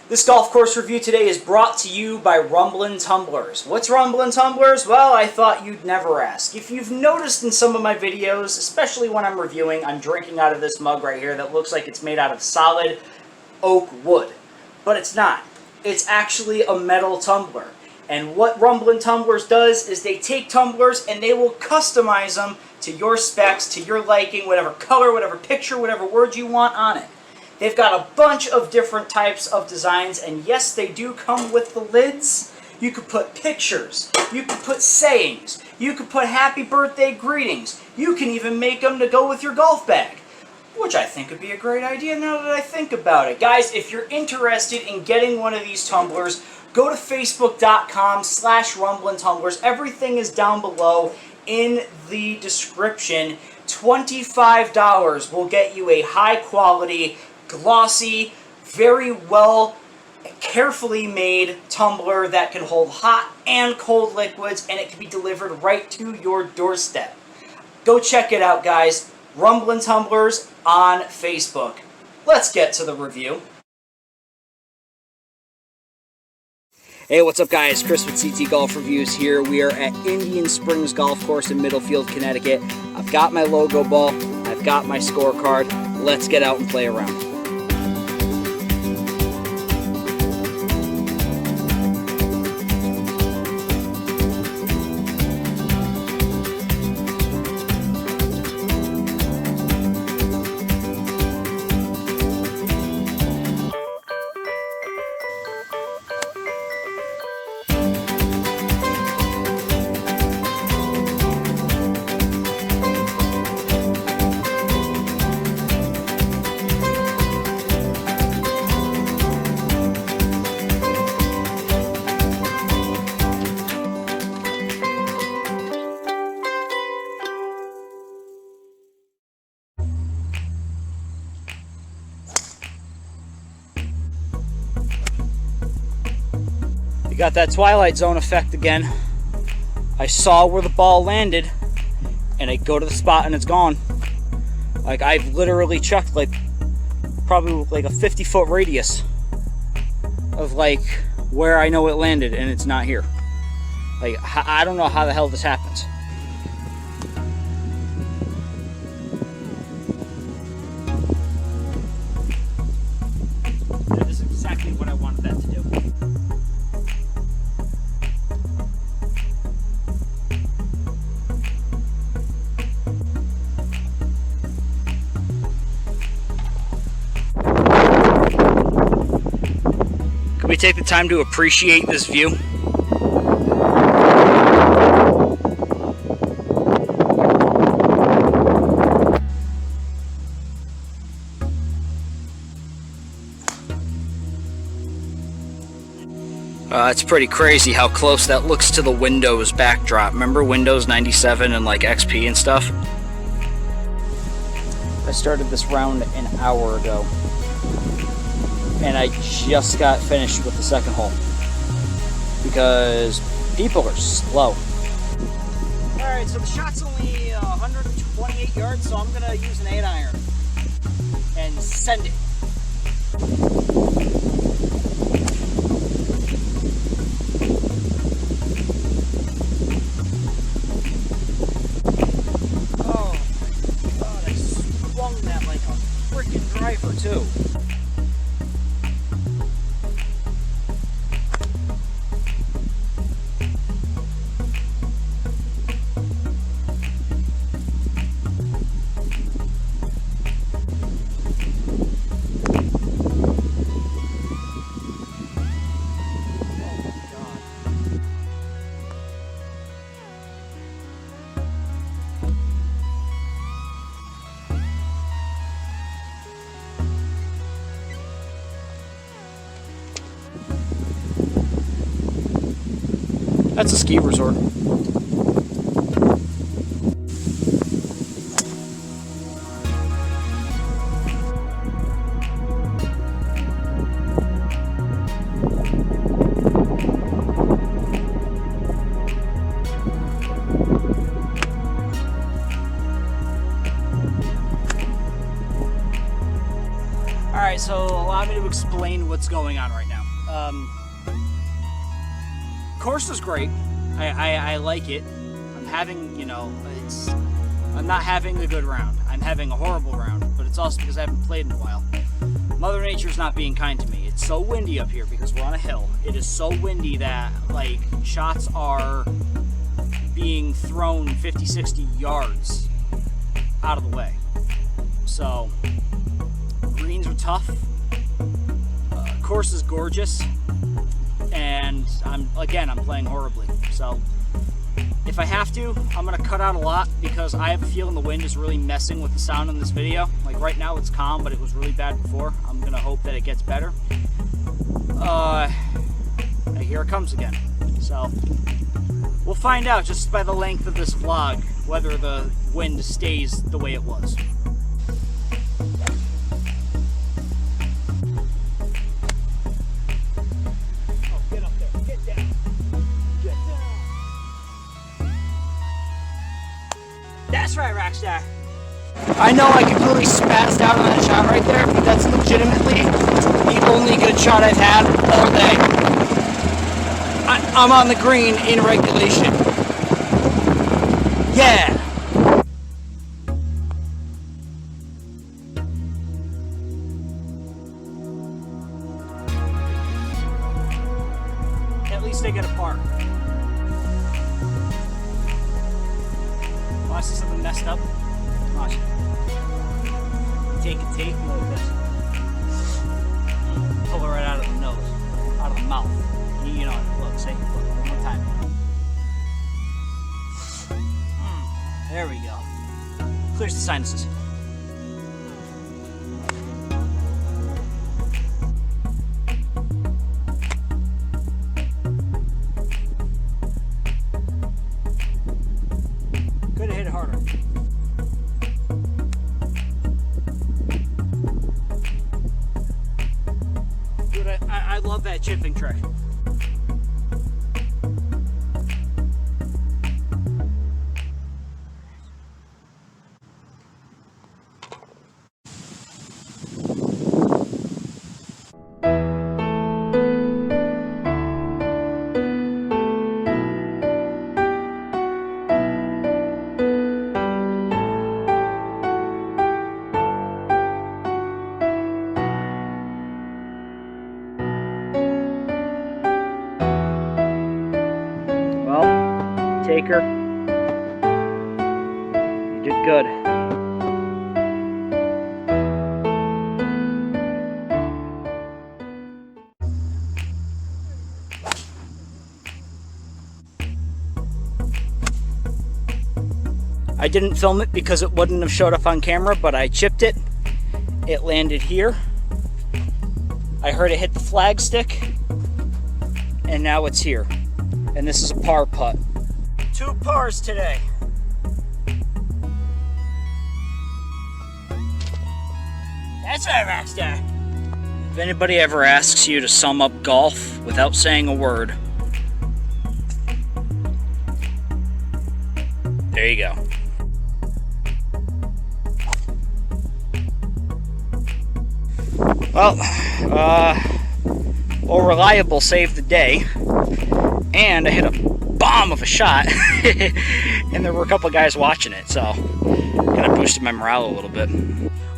This golf course review today is brought to you by Rumblin Tumblers. What's Rumblin Tumblers? Well, I thought you'd never ask. If you've noticed in some of my videos, especially when I'm reviewing, I'm drinking out of this mug right here that looks like it's made out of solid oak wood. But it's not. It's actually a metal tumbler. And what Rumblin Tumblers does is they take tumblers and they will customize them to your specs, to your liking, whatever color, whatever picture, whatever word you want on it. They've got a bunch of different types of designs, and yes, they do come with the lids. You could put pictures, you could put sayings, you could put happy birthday greetings, you can even make them to go with your golf bag, which I think would be a great idea now that I think about it. Guys, if you're interested in getting one of these tumblers, go to facebook.com/Rumblin Tumblers. Everything is down below in the description. $25 will get you a high quality, glossy, very well, carefully made tumbler that can hold hot and cold liquids, and it can be delivered right to your doorstep. Go check it out, guys. Rumblin Tumblers on Facebook. Let's get to the review. Hey, what's up, guys? Chris with CT Golf Reviews here. We are at Indian Springs Golf Course in Middlefield, Connecticut. I've got my logo ball. I've got my scorecard. Let's get out and play around. You got that Twilight Zone effect again. I saw where the ball landed, and I go to the spot and it's gone. Like, I've literally chucked like probably like a 50-foot radius of like where I know it landed, and it's not here. Like, I don't know how the hell this happens. That is exactly what I wanted that to do. Can we take the time to appreciate this view? It's pretty crazy how close that looks to the Windows backdrop. Remember Windows 97 and like XP and stuff? I started this round an hour ago, and I just got finished with the second hole because people are slow. Alright, so the shot's only 128 yards, so I'm going to use an 8-iron and send it. Oh my god, I swung that like a freaking driver too. That's a ski resort. Alright, so allow me me to explain what's going on right now. Course is great. I like it. I'm having, I'm not having a good round. I'm having a horrible round, but it's also because I haven't played in a while. Mother Nature's not being kind to me. It's so windy up here because we're on a hill. It is so windy that, like, shots are being thrown 50, 60 yards out of the way. So, greens are tough. Course is gorgeous. And I'm playing horribly. So, if I have to, I'm going to cut out a lot because I have a feeling the wind is really messing with the sound in this video. Like right now it's calm, but it was really bad before. I'm going to hope that it gets better. Here it comes again. So we'll find out just by the length of this vlog whether the wind stays the way it was. That's right, Rockstar. I know I completely spazzed out on that shot right there, but that's legitimately the only good shot I've had all day. I'm on the green in regulation. Yeah! At least I get a par. I see something messed up. Watch. Take a tape like this. Pull it right out of the nose, out of the mouth. You know, look, say, look, one more time. There we go. Clears the sinuses. Could have hit it harder. Dude, I love that chipping trick. Taker, you did good. I didn't film it because it wouldn't have showed up on camera, but I chipped it. It landed here. I heard it hit the flagstick, and now it's here. And this is a par putt. 2 pars today. That's right, Rockstar. If anybody ever asks you to sum up golf without saying a word, there you go. Well, reliable saved the day, and I hit a bomb of a shot, and there were a couple guys watching it, so kind of boosted my morale a little bit.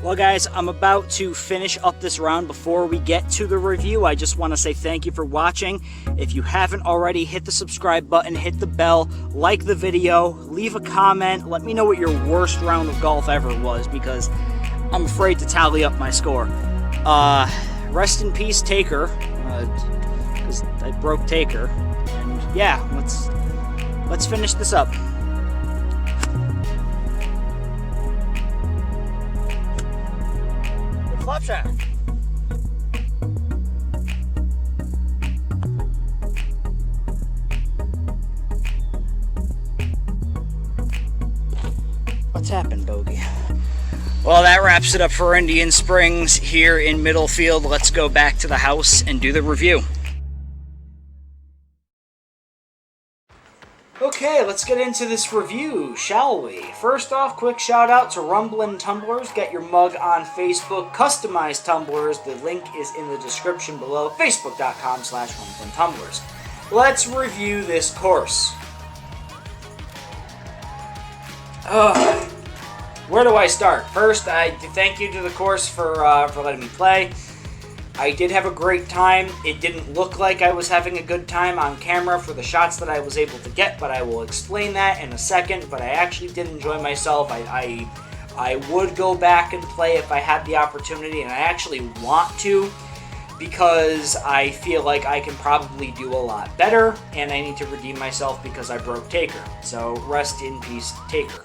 Well guys, I'm about to finish up this round. Before we get to the review, I just want to say thank you for watching. If you haven't already, hit the subscribe button, hit the bell, like the video, leave a comment, let me know what your worst round of golf ever was, because I'm afraid to tally up my score. Rest in peace, Taker, because I broke Taker. And yeah, let's finish this up. Good flop shot. What's happened, Bogey? Well, that wraps it up for Indian Springs here in Middlefield. Let's go back to the house and do the review. Okay. Okay, let's get into this review, shall we? First off, quick shout out to Rumblin Tumblers. Get your mug on Facebook. Customized tumblers. The link is in the description below. Facebook.com/Rumblin Tumblers. Let's review this course. Where do I start? First, I thank you to the course for letting me play. I did have a great time. It didn't look like I was having a good time on camera for the shots that I was able to get, but I will explain that in a second. But I actually did enjoy myself. I would go back and play if I had the opportunity, and I actually want to, because I feel like I can probably do a lot better, and I need to redeem myself because I broke Taker. So rest in peace, Taker.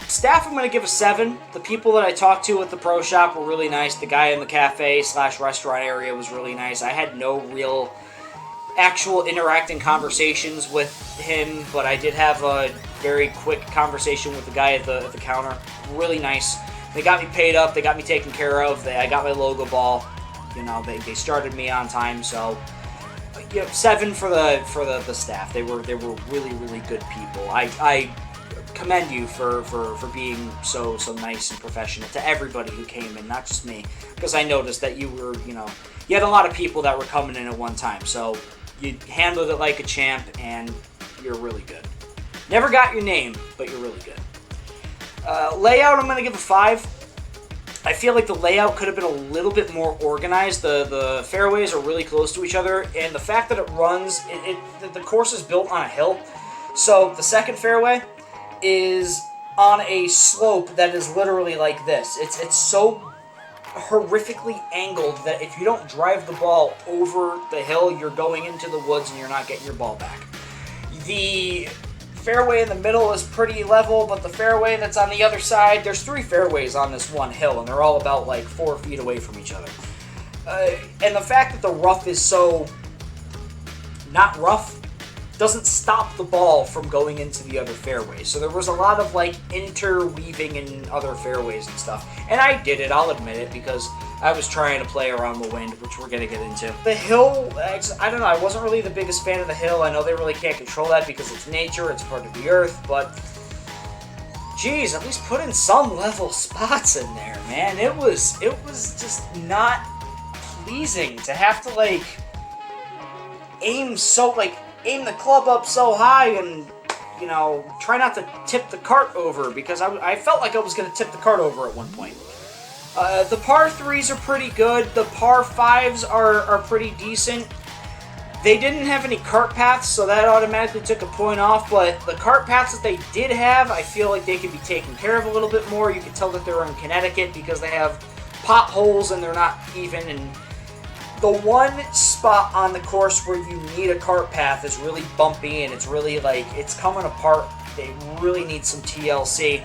Staff, I'm going to give a 7. The people that I talked to at the pro shop were really nice. The guy in the cafe/restaurant area was really nice. I had no real actual interacting conversations with him, but I did have a very quick conversation with the guy at the counter. Really nice. They got me paid up. They got me taken care of. I got my logo ball. You know, they started me on time, so 7 for the staff. They were really, really good people. I commend you for being so nice and professional to everybody who came in, not just me, because I noticed that you were, you had a lot of people that were coming in at one time, so you handled it like a champ, and you're really good. Never got your name, but you're really good. Layout, I'm going to give a 5. I feel like the layout could have been a little bit more organized. The fairways are really close to each other, and the fact that it runs, the course is built on a hill, so the second fairway is on a slope that is literally like this. It's so horrifically angled that if you don't drive the ball over the hill, you're going into the woods and you're not getting your ball back. The fairway in the middle is pretty level, but the fairway that's on the other side, there's 3 fairways on this one hill, and they're all about like 4 feet away from each other. And the fact that the rough is so not rough doesn't stop the ball from going into the other fairways. So there was a lot of like interweaving in other fairways and stuff. And I did it, I'll admit it, because I was trying to play around the wind, which we're going to get into. The hill, I don't know, I wasn't really the biggest fan of the hill. I know they really can't control that because it's nature, it's part of the earth, but geez, at least put in some level spots in there, man. It was just not pleasing to have to like aim the club up so high and, try not to tip the cart over, because I felt like I was going to tip the cart over at one point. The par 3s are pretty good. The par 5s are pretty decent. They didn't have any cart paths, so that automatically took a point off, but the cart paths that they did have, I feel like they could be taken care of a little bit more. You can tell that they're in Connecticut because they have potholes and they're not even, and the one spot on the course where you need a cart path is really bumpy and it's really like, it's coming apart. They really need some TLC.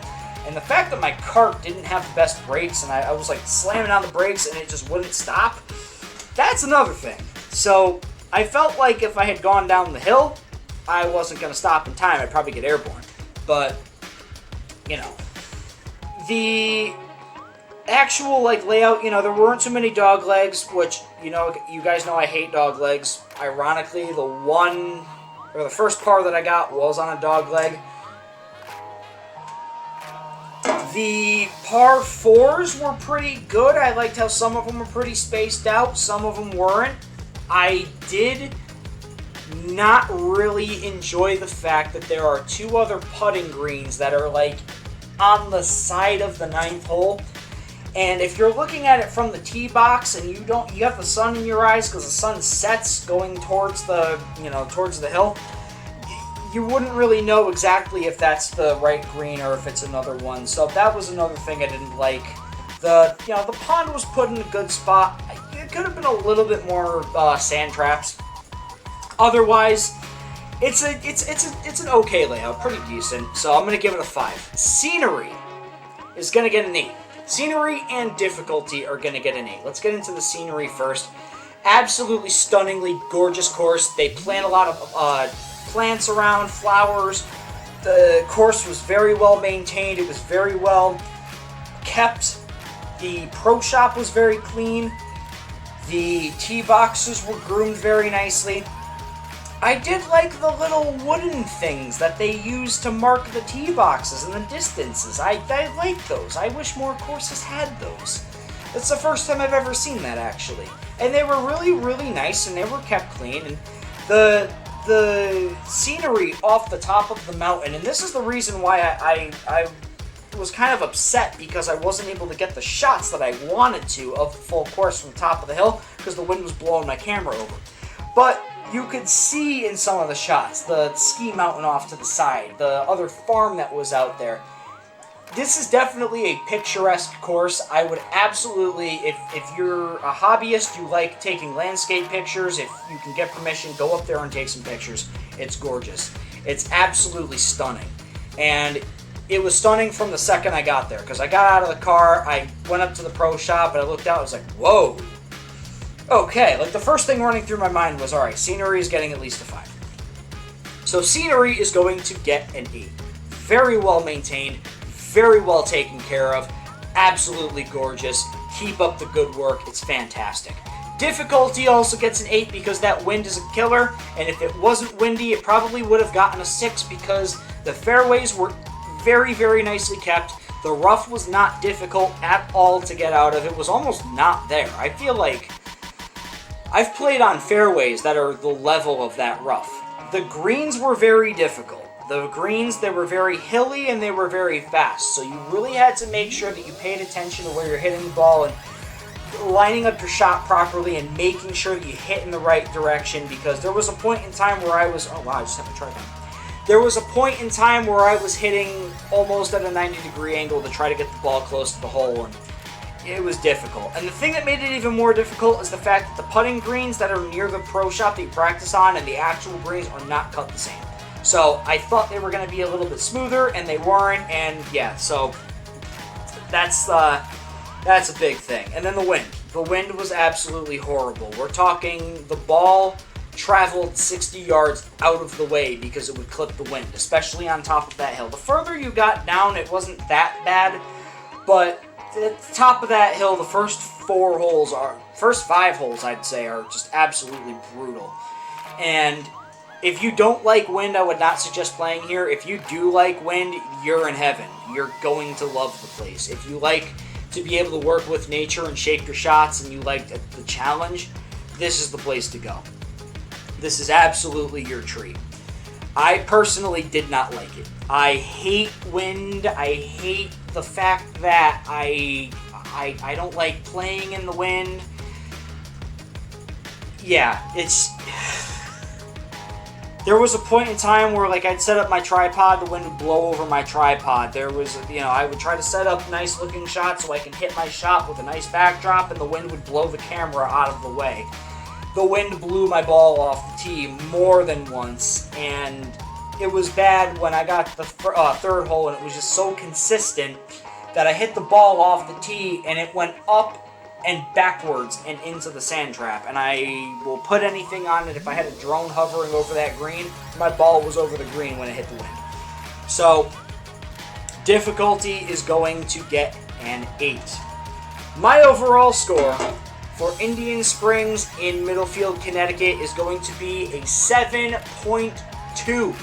And the fact that my cart didn't have the best brakes and I was like slamming on the brakes and it just wouldn't stop, that's another thing. So I felt like if I had gone down the hill, I wasn't going to stop in time. I'd probably get airborne. But, the actual layout, there weren't too many dog legs, which you guys know I hate dog legs. Ironically, the first par that I got was on a dog leg. The par 4s were pretty good. I liked how some of them were pretty spaced out, some of them weren't. I did not really enjoy the fact that there are 2 other putting greens that are on the side of the 9th hole. And if you're looking at it from the tee box and you have the sun in your eyes because the sun sets going towards the hill, you wouldn't really know exactly if that's the right green or if it's another one. So that was another thing I didn't like. The pond was put in a good spot. It could have been a little bit more sand traps. Otherwise, it's an okay layout, pretty decent. So I'm gonna give it a 5. Scenery is gonna get an 8. Scenery and difficulty are going to get an 8. Let's get into the scenery first. Absolutely stunningly gorgeous course. They plant a lot of plants around, flowers. The course was very well maintained. It was very well kept. The pro shop was very clean. The tee boxes were groomed very nicely. I did like the little wooden things that they use to mark the tee boxes and the distances. I like those. I wish more courses had those. It's the first time I've ever seen that, actually. And they were really, really nice, and they were kept clean. And the scenery off the top of the mountain, and this is the reason why I was kind of upset, because I wasn't able to get the shots that I wanted to of the full course from the top of the hill, because the wind was blowing my camera over. But you could see in some of the shots the ski mountain off to the side, the other farm that was out there. This is definitely a picturesque course. I would absolutely, if you're a hobbyist, you like taking landscape pictures, if you can get permission, go up there and take some pictures. It's gorgeous. It's absolutely stunning. And it was stunning from the second I got there, because I got out of the car, I went up to the pro shop, and I looked out, I was like, whoa. Okay, like the first thing running through my mind was, alright, scenery is getting at least a 5. So scenery is going to get an 8. Very well maintained, very well taken care of, absolutely gorgeous. Keep up the good work, it's fantastic. Difficulty also gets an 8 because that wind is a killer, and if it wasn't windy, it probably would have gotten a 6 because the fairways were very, very nicely kept. The rough was not difficult at all to get out of. It was almost not there. I feel like I've played on fairways that are the level of that rough. The greens were very difficult. The greens, they were very hilly and they were very fast. So you really had to make sure that you paid attention to where you're hitting the ball and lining up your shot properly and making sure that you hit in the right direction, because there was a point in time where I was, oh wow, I just have to try that. There was a point in time where I was hitting almost at a 90-degree angle to try to get the ball close to the hole, and it was difficult. And the thing that made it even more difficult is the fact that the putting greens that are near the pro shop that you practice on and the actual greens are not cut the same. So I thought they were going to be a little bit smoother, and they weren't, and yeah, so that's a big thing. And then the wind. The wind was absolutely horrible. We're talking the ball traveled 60 yards out of the way because it would clip the wind, especially on top of that hill. The further you got down, it wasn't that bad, but at the top of that hill, the first 5 holes, I'd say, are just absolutely brutal. And if you don't like wind, I would not suggest playing here. If you do like wind, you're in heaven. You're going to love the place. If you like to be able to work with nature and shake your shots and you like the challenge, this is the place to go. This is absolutely your treat. I personally did not like it. I hate wind. I hate the fact that I don't like playing in the wind. Yeah, there was a point in time where, like, I'd set up my tripod, the wind would blow over my tripod. There was, I would try to set up nice looking shots so I can hit my shot with a nice backdrop, and the wind would blow the camera out of the way. The wind blew my ball off the tee more than once, and it was bad when I got to the third hole, and it was just so consistent that I hit the ball off the tee, and it went up and backwards and into the sand trap. And I will put anything on it. If I had a drone hovering over that green, my ball was over the green when it hit the wind. So, difficulty is going to get an 8. My overall score for Indian Springs in Middlefield, Connecticut is going to be a 7.2.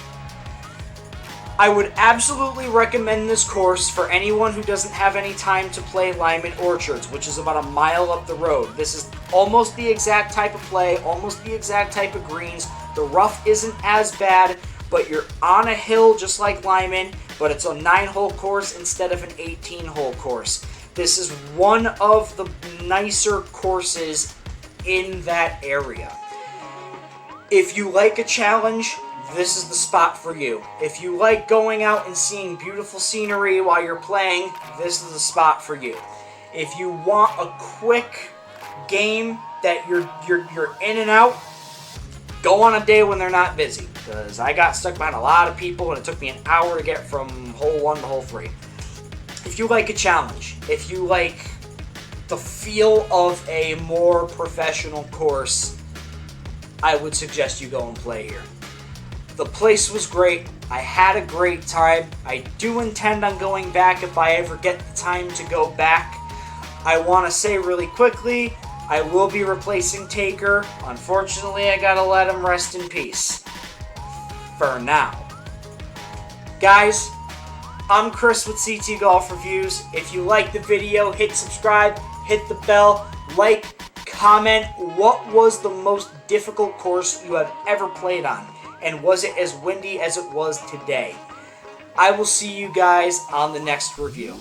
I would absolutely recommend this course for anyone who doesn't have any time to play Lyman Orchards, which is about a mile up the road. This is almost the exact type of play, almost the exact type of greens. The rough isn't as bad, but you're on a hill just like Lyman, but it's a 9-hole course instead of an 18-hole course. This is one of the nicer courses in that area. If you like a challenge, this is the spot for you. If you like going out and seeing beautiful scenery while you're playing, this is the spot for you. If you want a quick game that you're in and out, go on a day when they're not busy, because I got stuck behind a lot of people and it took me an hour to get from hole 1 to hole 3. If you like a challenge, if you like the feel of a more professional course, I would suggest you go and play here. The place was great. I had a great time. I do intend on going back if I ever get the time to go back. I want to say really quickly I will be replacing Taker. Unfortunately, I gotta let him rest in peace. For now. Guys, I'm Chris with CT Golf Reviews. If you like the video, hit subscribe, hit the bell, like, comment. What was the most difficult course you have ever played on? And was it as windy as it was today? I will see you guys on the next review.